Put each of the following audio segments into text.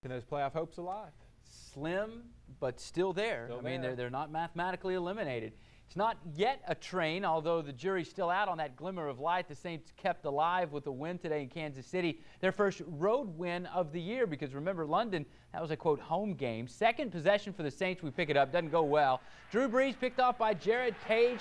And those playoff hopes alive. Slim, but still there. I mean, they're not mathematically eliminated. It's not yet a train, although the jury's still out on that glimmer of light. The Saints kept alive with a win today in Kansas City, their first road win of the year, because remember, London, that was a, quote, home game. Second possession for the Saints, we pick it up, doesn't go well. Drew Brees picked off by Jared Page.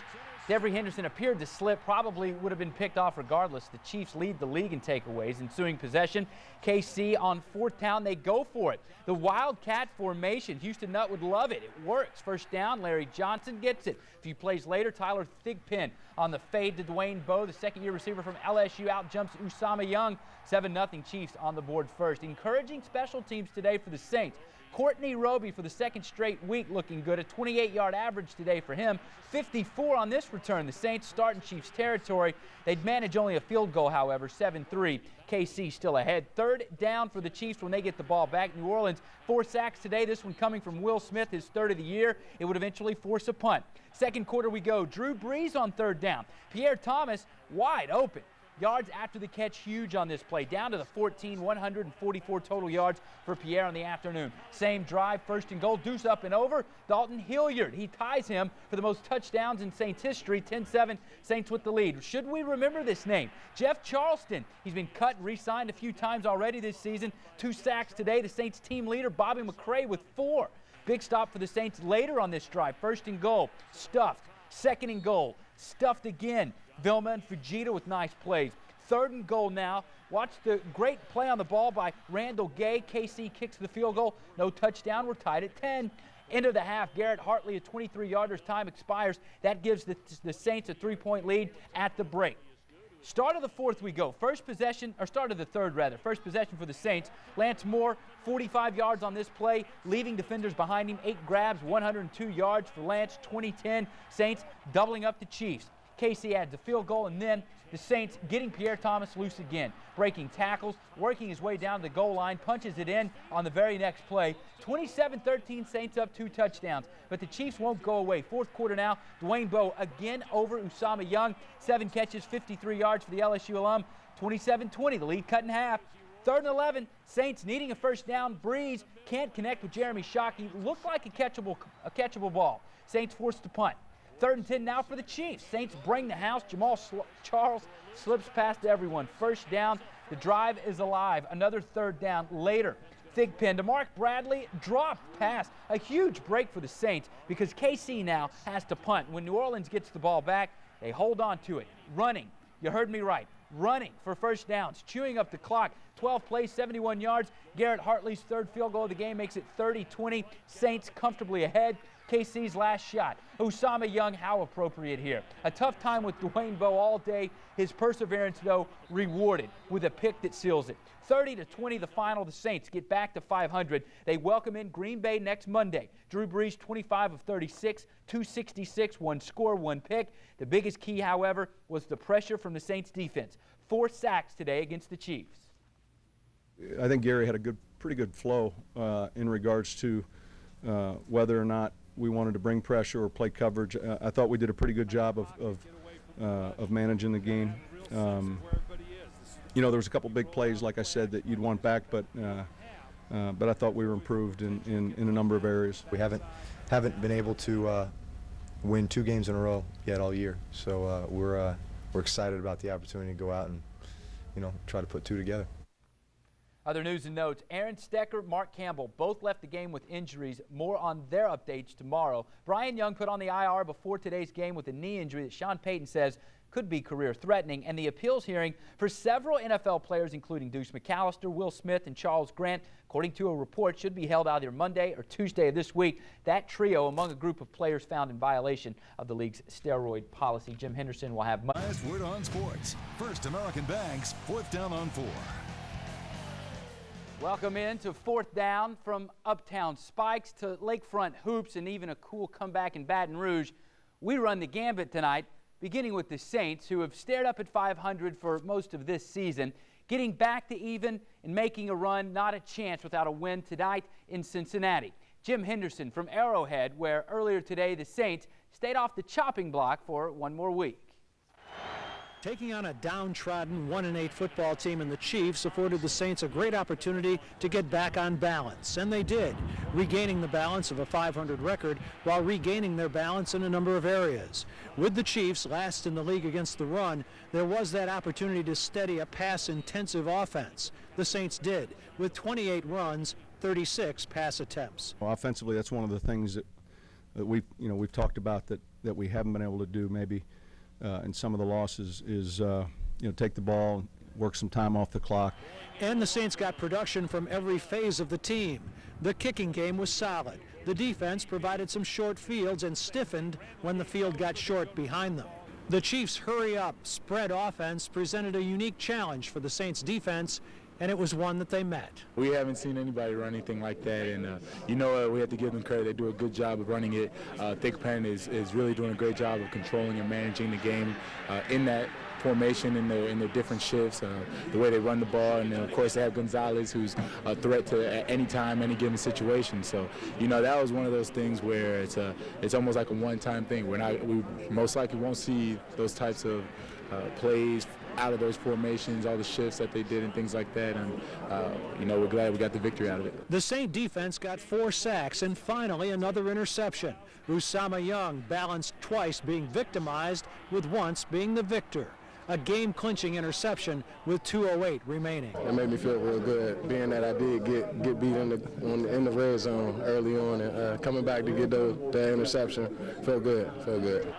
Jeffrey Henderson appeared to slip, probably would have been picked off regardless. The Chiefs lead the league in takeaways. Ensuing possession, KC on fourth down, they go for it. The Wildcat formation, Houston Nutt would love it. It works. First down, Larry Johnson gets it. A few plays later, Tyler Thigpen on the fade to Dwayne Bowe, the second-year receiver from LSU, out jumps Usama Young. 7-0 Chiefs on the board first. Encouraging special teams today for the Saints. Courtney Roby for the second straight week looking good. A 28-yard average today for him. 54 on this return. The Saints start in Chiefs territory. They'd manage only a field goal, however. 7-3. KC still ahead. Third down for the Chiefs when they get the ball back. New Orleans, 4 sacks today. This one coming from Will Smith, his third of the year. It would eventually force a punt. Second quarter we go. Drew Brees on third down. Pierre Thomas wide open. Yards after the catch, huge on this play. Down to the 14, 144 total yards for Pierre on the afternoon. Same drive, first and goal, deuce up and over. Dalton Hilliard, he ties him for the most touchdowns in Saints history. 10-7, Saints with the lead. Should we remember this name? Jeff Charleston. He's been cut and re-signed a few times already this season. 2 sacks today. The Saints team leader, Bobby McCray, with 4. Big stop for the Saints later on this drive. First and goal, stuffed. Second and goal, stuffed again. Vilma and Fujita with nice plays. Third and goal now. Watch the great play on the ball by Randall Gay. KC kicks the field goal. No touchdown. We're tied at 10. End of the half, Garrett Hartley, a 23-yarder. Time expires. That gives the Saints a 3-point lead at the break. Start of the fourth we go. First possession, or start of the third rather. First possession for the Saints. Lance Moore, 45 yards on this play, leaving defenders behind him. 8 grabs, 102 yards for Lance. 20-10 Saints doubling up the Chiefs. KC adds a field goal, and then the Saints getting Pierre Thomas loose again. Breaking tackles, working his way down the goal line, punches it in on the very next play. 27-13 Saints up 2 touchdowns. But the Chiefs won't go away. Fourth quarter now, Dwayne Bowe again over Usama Young. 7 catches, 53 yards for the LSU alum. 27-20, the lead cut in half. Third and 11, Saints needing a first down. Brees can't connect with Jeremy Shockey. Looked like a catchable ball. Saints forced to punt. Third and 10 now for the Chiefs. Saints bring the house. Jamal Charles slips past everyone. First down. The drive is alive. Another third down later. Thigpen to Mark Bradley. Dropped pass. A huge break for the Saints because KC now has to punt. When New Orleans gets the ball back, they hold on to it. Running. You heard me right. Running for first downs. Chewing up the clock. 12 plays, 71 yards. Garrett Hartley's third field goal of the game makes it 30-20. Saints comfortably ahead. KC's last shot. Usama Young, how appropriate here. A tough time with Dwayne Bowe all day. His perseverance, though, rewarded with a pick that seals it. 30-20 the final. The Saints get back to 500. They welcome in Green Bay next Monday. Drew Brees, 25 of 36, 266, 1 score, 1 pick. The biggest key, however, was the pressure from the Saints defense. 4 sacks today against the Chiefs. I think Gary had a pretty good flow in regards to whether or not we wanted to bring pressure or play coverage. I thought we did a pretty good job of managing the game. You know, there was a couple big plays, like I said, that you'd want back, but I thought we were improved in a number of areas. We haven't been able to win 2 games in a row yet all year, so we're excited about the opportunity to go out and, you know, try to put 2 together. Other news and notes, Aaron Stecker, Mark Campbell both left the game with injuries. More on their updates tomorrow. Brian Young put on the IR before today's game with a knee injury that Sean Payton says could be career-threatening. And the appeals hearing for several NFL players, including Deuce McAllister, Will Smith, and Charles Grant, according to a report, should be held either Monday or Tuesday of this week. That trio among a group of players found in violation of the league's steroid policy. Jim Henderson will have last word on sports. First American Bank's 4th down on 4. Welcome in to 4th down, from Uptown Spikes to Lakefront Hoops and even a cool comeback in Baton Rouge. We run the gambit tonight, beginning with the Saints, who have stared up at 500 for most of this season. Getting back to even and making a run, not a chance without a win tonight in Cincinnati. Jim Henderson from Arrowhead, where earlier today the Saints stayed off the chopping block for one more week. Taking on a downtrodden 1-8 football team in the Chiefs afforded the Saints a great opportunity to get back on balance, and they did, regaining the balance of a .500 record while regaining their balance in a number of areas. With the Chiefs last in the league against the run, there was that opportunity to steady a pass-intensive offense. The Saints did, with 28 runs, 36 pass attempts. Well, offensively, that's one of the things that we've talked about that we haven't been able to do maybe in some of the losses is take the ball, work some time off the clock. And the Saints got production from every phase of the team. The kicking game was solid. The defense provided some short fields and stiffened when the field got short behind them. The Chiefs' hurry-up, spread offense presented a unique challenge for the Saints' defense, and it was one that they met. We haven't seen anybody run anything like that, and we have to give them credit. They do a good job of running it. Thigpen is really doing a great job of controlling and managing the game in that formation in their different shifts, the way they run the ball, and then of course they have Gonzalez, who's a threat to at any time, any given situation. So that was one of those things where it's almost like a one-time thing. We most likely won't see those types of plays out of those formations, all the shifts that they did and things like that, and we're glad we got the victory out of it. The Saint defense got 4 sacks and finally another interception. Usama Young balanced twice being victimized with once being the victor. A game-clinching interception with 2:08 remaining. It made me feel real good, being that I did get beat in the red zone early on, and coming back to get that interception felt good.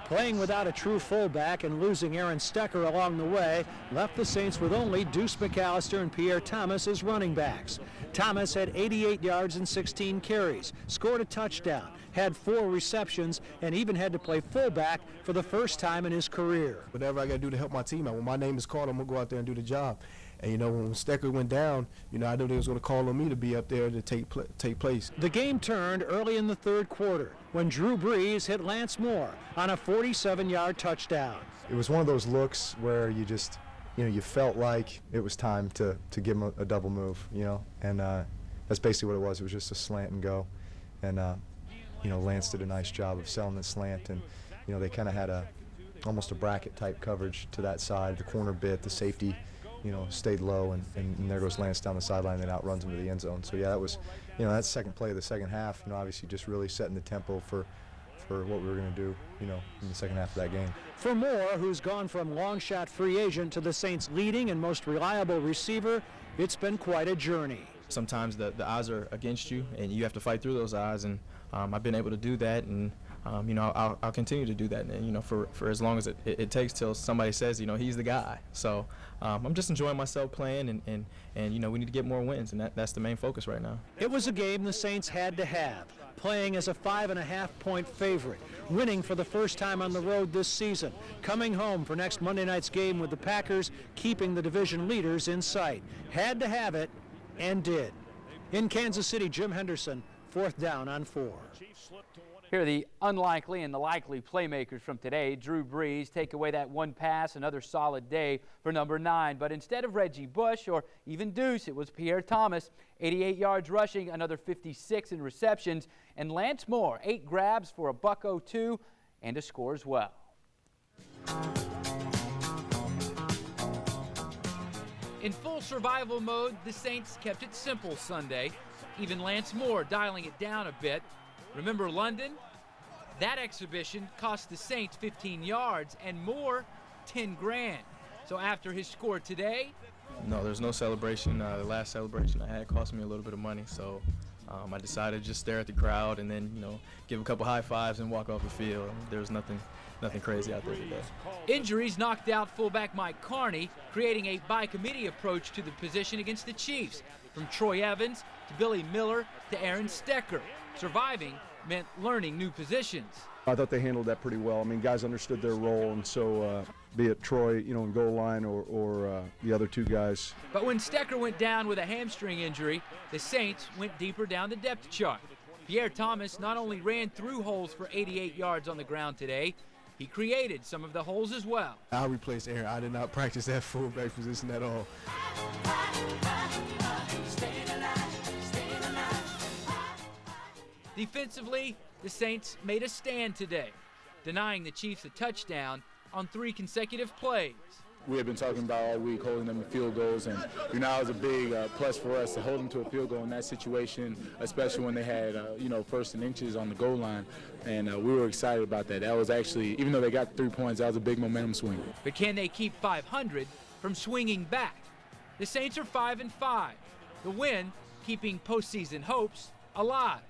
Playing without a true fullback and losing Aaron Stecker along the way left the Saints with only Deuce McAllister and Pierre Thomas as running backs. Thomas had 88 yards and 16 carries, scored a touchdown, had 4 receptions, and even had to play fullback for the first time in his career. Whatever I got to do to help my team out, when my name is called, I'm going to go out there and do the job. And, when Stecker went down, I knew they was going to call on me to be up there to take place. The game turned early in the third quarter when Drew Brees hit Lance Moore on a 47-yard touchdown. It was one of those looks where you just, you felt like it was time to give him a double move, and that's basically what it was. It was just a slant and go. And, Lance did a nice job of selling the slant, and, they kind of had almost a bracket type coverage to that side. The corner bit, the safety, stayed low, and there goes Lance down the sideline and then outruns him to the end zone. So yeah, that was, that second play of the second half, obviously just really setting the tempo for what we were going to do, in the second half of that game. For Moore, who's gone from long shot free agent to the Saints' leading and most reliable receiver, it's been quite a journey. Sometimes the odds are against you, and you have to fight through those odds, and I've been able to do that, and I'll continue to do that, and for as long as it takes till somebody says he's the guy. So I'm just enjoying myself playing, and we need to get more wins, and that's the main focus right now. It was a game the Saints had to have, playing as a 5.5-point favorite, winning for the first time on the road this season, coming home for next Monday night's game with the Packers, keeping the division leaders in sight. Had to have it, and did. In Kansas City, Jim Henderson, 4th down on 4. Here are the unlikely and the likely playmakers from today. Drew Brees take away that one pass, another solid day for number 9. But instead of Reggie Bush or even Deuce, it was Pierre Thomas, 88 yards rushing, another 56 in receptions. And Lance Moore, 8 grabs for a $102 and a score as well. In full survival mode, the Saints kept it simple Sunday. Even Lance Moore dialing it down a bit. Remember London? That exhibition cost the Saints 15 yards and Moore 10 grand. So after his score today, No, there's no celebration. The last celebration I had cost me a little bit of money, so I decided to just stare at the crowd and then, give a couple high fives and walk off the field. There was nothing crazy out there today. Injuries knocked out fullback Mike Carney, creating a by-committee approach to the position against the Chiefs, from Troy Evans to Billy Miller to Aaron Stecker. Surviving meant learning new positions. I thought they handled that pretty well. I mean, guys understood their role, and so be it Troy, in goal line or the other 2 guys. But when Stecker went down with a hamstring injury, the Saints went deeper down the depth chart. Pierre Thomas not only ran through holes for 88 yards on the ground today, he created some of the holes as well. I'll replace Aaron. I did not practice that fullback position at all. Defensively, the Saints made a stand today, denying the Chiefs a touchdown on 3 consecutive plays. we had been talking about all week, holding them to field goals, and it was a big plus for us to hold them to a field goal in that situation, especially when they had, first and inches on the goal line, and we were excited about that. That was actually, even though they got 3 points, that was a big momentum swing. But can they keep 500 from swinging back? The Saints are 5-5. The win keeping postseason hopes alive,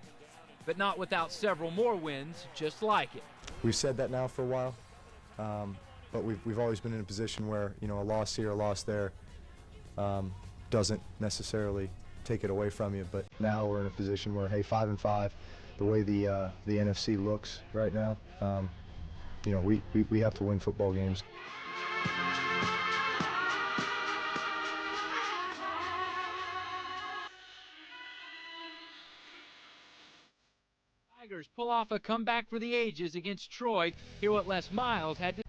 but not without several more wins just like it. We've said that now for a while. But we've always been in a position where, a loss here, a loss there doesn't necessarily take it away from you. But now we're in a position where, hey, 5-5, the way the NFC looks right now, we have to win football games. Tigers pull off a comeback for the ages against Troy. Hear what Les Miles had to.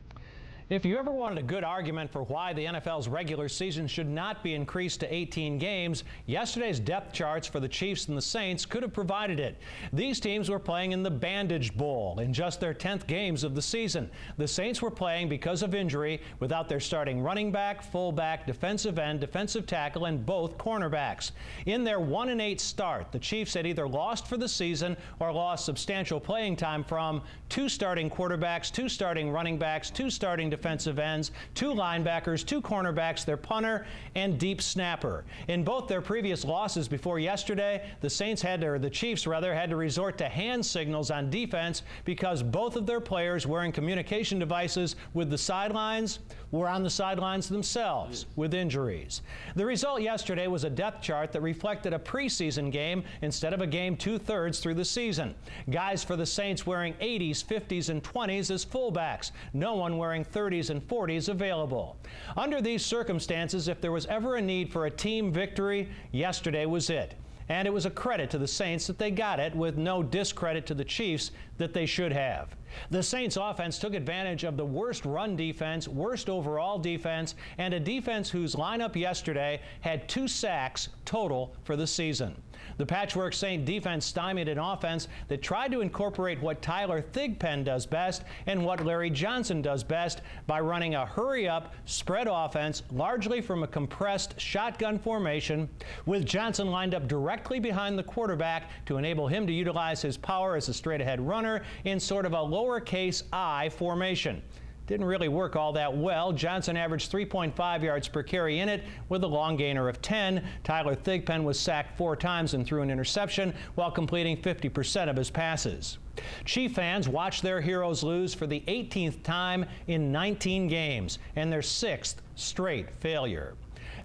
If you ever wanted a good argument for why the NFL's regular season should not be increased to 18 games, yesterday's depth charts for the Chiefs and the Saints could have provided it. These teams were playing in the Bandage Bowl in just their 10th games of the season. The Saints were playing because of injury without their starting running back, fullback, defensive end, defensive tackle, and both cornerbacks. In their 1-8 start, the Chiefs had either lost for the season or lost substantial playing time from 2 starting quarterbacks, 2 starting running backs, 2 starting defensive ends, 2 linebackers, 2 cornerbacks, their punter, and deep snapper. In both their previous losses before yesterday, the Chiefs had to resort to hand signals on defense because both of their players wearing communication devices with the sidelines were on the sidelines themselves with injuries. The result yesterday was a depth chart that reflected a preseason game instead of a game 2/3 through the season. Guys for the Saints wearing 80s, 50s, and 20s as fullbacks. No one wearing 30s and 40s available. Under these circumstances, if there was ever a need for a team victory, yesterday was it. And it was a credit to the Saints that they got it, with no discredit to the Chiefs that they should have. The Saints offense took advantage of the worst run defense, worst overall defense, and a defense whose lineup yesterday had 2 sacks total for the season. The patchwork Saint defense stymied an offense that tried to incorporate what Tyler Thigpen does best and what Larry Johnson does best by running a hurry-up, spread offense largely from a compressed shotgun formation, with Johnson lined up directly behind the quarterback to enable him to utilize his power as a straight-ahead runner in sort of a lowercase I formation. Didn't really work all that well. Johnson averaged 3.5 yards per carry in it with a long gainer of 10. Tyler Thigpen was sacked 4 times and threw an interception while completing 50% of his passes. Chief fans watched their heroes lose for the 18th time in 19 games and their 6th straight failure.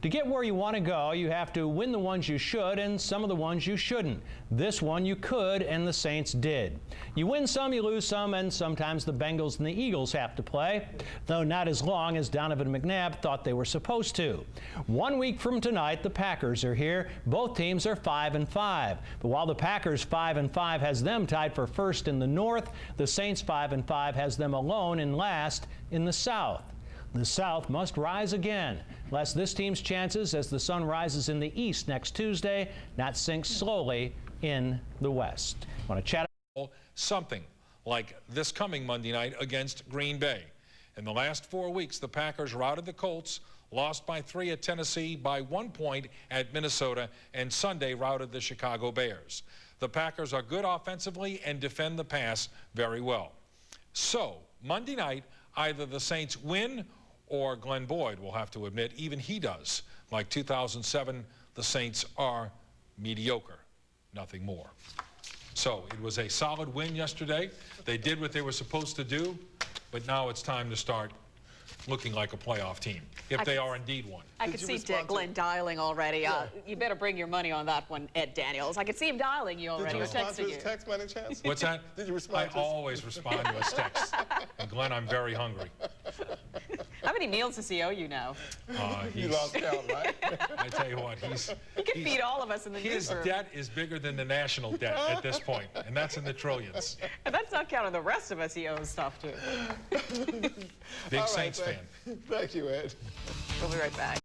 To get where you want to go, you have to win the ones you should and some of the ones you shouldn't. This one you could, and the Saints did. You win some, you lose some, and sometimes the Bengals and the Eagles have to play, though not as long as Donovan McNabb thought they were supposed to. 1 week from tonight, the Packers are here. Both teams are 5-5. But while the Packers 5-5 has them tied for first in the North, the Saints 5-5 has them alone in last in the South. The South must rise again, lest this team's chances as the sun rises in the East next Tuesday not sink slowly in the West. Want to chat? Something like this coming Monday night against Green Bay. In the last 4 weeks, the Packers routed the Colts, lost by 3 at Tennessee, by 1 point at Minnesota, and Sunday routed the Chicago Bears. The Packers are good offensively and defend the pass very well. So, Monday night, either the Saints win or Glenn Boyd will have to admit even he does. Like 2007, the Saints are mediocre, nothing more. So it was a solid win yesterday. They did what they were supposed to do, but now it's time to start looking like a playoff team, if they are indeed one. I could see Glenn dialing already. Yeah. You better bring your money on that one, Ed Daniels. I could see him dialing you already. Did you respond to his text by any chance? What's that? Did you respond to his... I always respond to his text. And Glenn, I'm very hungry. How many meals does he owe you now? You lost count, right? I tell you what, he could feed all of us in the newsroom. His debt is bigger than the national debt at this point, and that's in the trillions. And that's not counting the rest of us he owes stuff to. Big Saints fan. Thank you, Ed. We'll be right back.